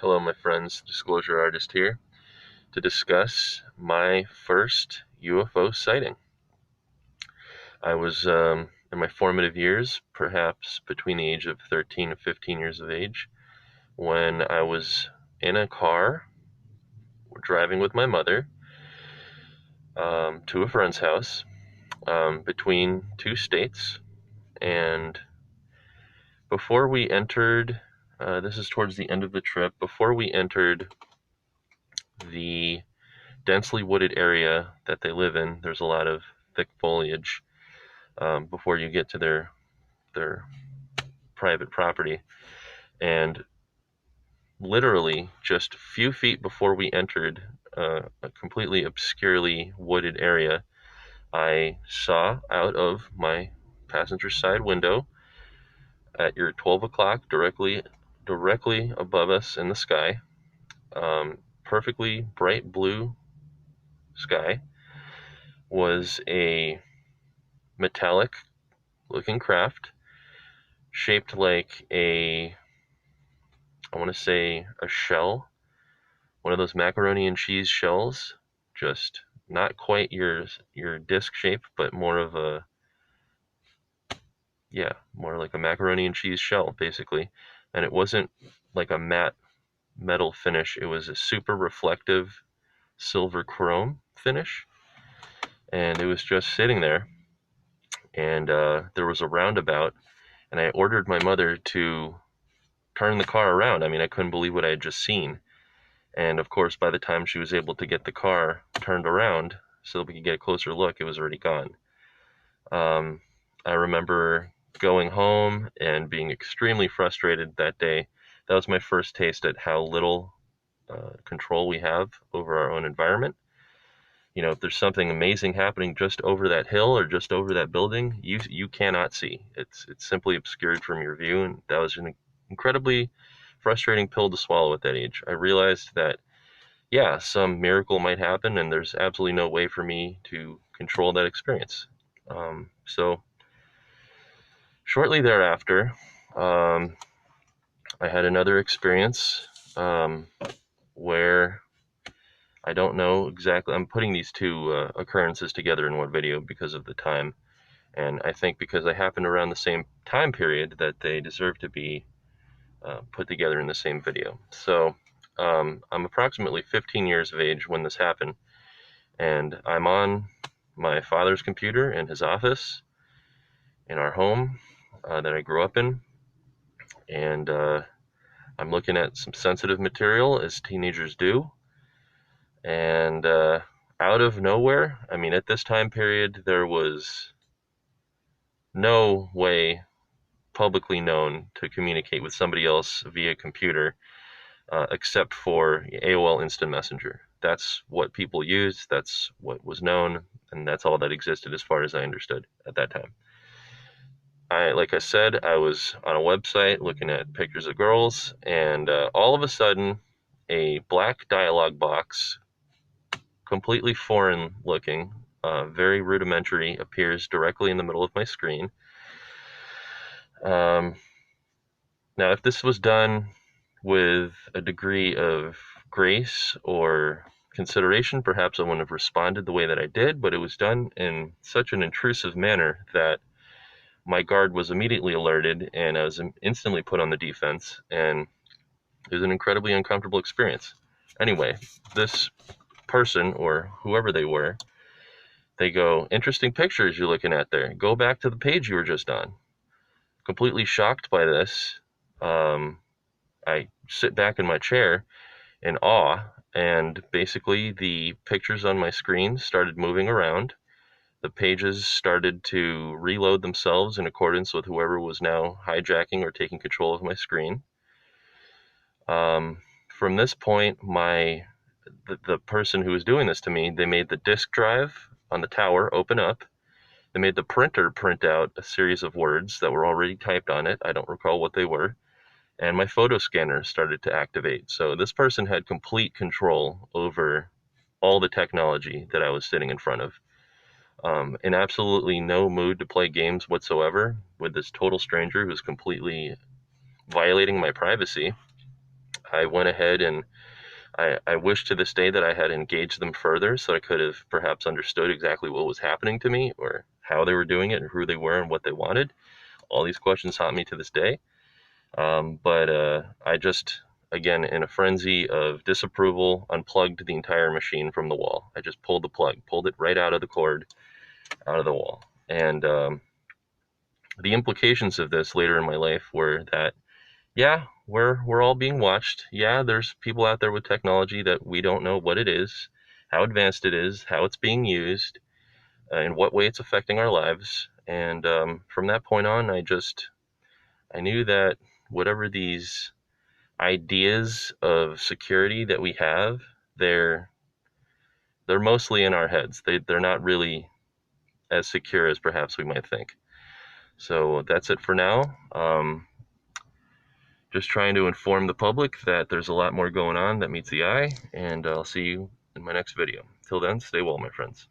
Hello, my friends. Disclosure Artist here to discuss my first UFO sighting. I was in my formative years, perhaps between the age of 13 and 15 years of age, when I was in a car driving with my mother to a friend's house between two states. And before we entered, this is towards the end of the trip, before we entered the densely wooded area that they live in, there's a lot of thick foliage before you get to their private property. And literally, just a few feet before we entered a completely obscurely wooded area, I saw out of my passenger side window at your 12 o'clock, directly above us in the sky, perfectly bright blue sky, was a metallic looking craft shaped like I want to say a shell, one of those macaroni and cheese shells, just not quite your disc shape, but more of a, yeah, more like a macaroni and cheese shell basically. And it wasn't like a matte metal finish, it was a super reflective silver chrome finish, and it was just sitting there. And there was a roundabout, and I ordered my mother to turn the car around. I mean, I couldn't believe what I had just seen. And of course, by the time she was able to get the car turned around so that we could get a closer look, it was already gone. Um, I remember going home and being extremely frustrated that day. That was my first taste at how little control we have over our own environment. You know, if there's something amazing happening just over that hill or just over that building, you cannot see. It's simply obscured from your view, and that was an incredibly frustrating pill to swallow at that age. I realized that, yeah, some miracle might happen, and there's absolutely no way for me to control that experience. So shortly thereafter, um, I had another experience where I don't know exactly. I'm putting these two occurrences together in one video because of the time, and I think because they happened around the same time period that they deserve to be put together in the same video. So I'm approximately 15 years of age when this happened, and I'm on my father's computer in his office in our home that I grew up in, and I'm looking at some sensitive material as teenagers do. And out of nowhere, I mean, at this time period, there was no way publicly known to communicate with somebody else via computer except for AOL Instant Messenger. That's what people used, that's what was known, and that's all that existed as far as I understood at that time. Like I said, I was on a website looking at pictures of girls, and all of a sudden, a black dialog box, completely foreign looking, very rudimentary, appears directly in the middle of my screen. Um, Now, if this was done with a degree of grace or consideration, perhaps I wouldn't have responded the way that I did, but it was done in such an intrusive manner that my guard was immediately alerted, and I was instantly put on the defense, and it was an incredibly uncomfortable experience. Anyway, this person, or whoever they were, they go, "Interesting pictures you're looking at there. Go back to the page you were just on." Completely shocked by this, I sit back in my chair in awe, and basically the pictures on my screen started moving around. The pages started to reload themselves in accordance with whoever was now hijacking or taking control of my screen. From this point, the person who was doing this to me, they made the disk drive on the tower open up. They made the printer print out a series of words that were already typed on it. I don't recall what they were. And my photo scanner started to activate. So this person had complete control over all the technology that I was sitting in front of. In absolutely no mood to play games whatsoever with this total stranger who's completely violating my privacy. I went ahead and I wish to this day that I had engaged them further so I could have perhaps understood exactly what was happening to me, or how they were doing it and who they were and what they wanted. All these questions haunt me to this day. But I just, again, in a frenzy of disapproval, unplugged the entire machine from the wall. I just pulled the plug, pulled it right out of the cord, out of the wall. And the implications of this later in my life were that, yeah, we're all being watched. Yeah, there's people out there with technology that we don't know what it is, how advanced it is, how it's being used, in what way it's affecting our lives. And from that point on, I knew that whatever these ideas of security that we have, they're they're mostly in our heads. They're not really as secure as perhaps we might think. So that's it for now. Just trying to inform the public that there's a lot more going on that meets the eye, and I'll see you in my next video. Till then, stay well, my friends.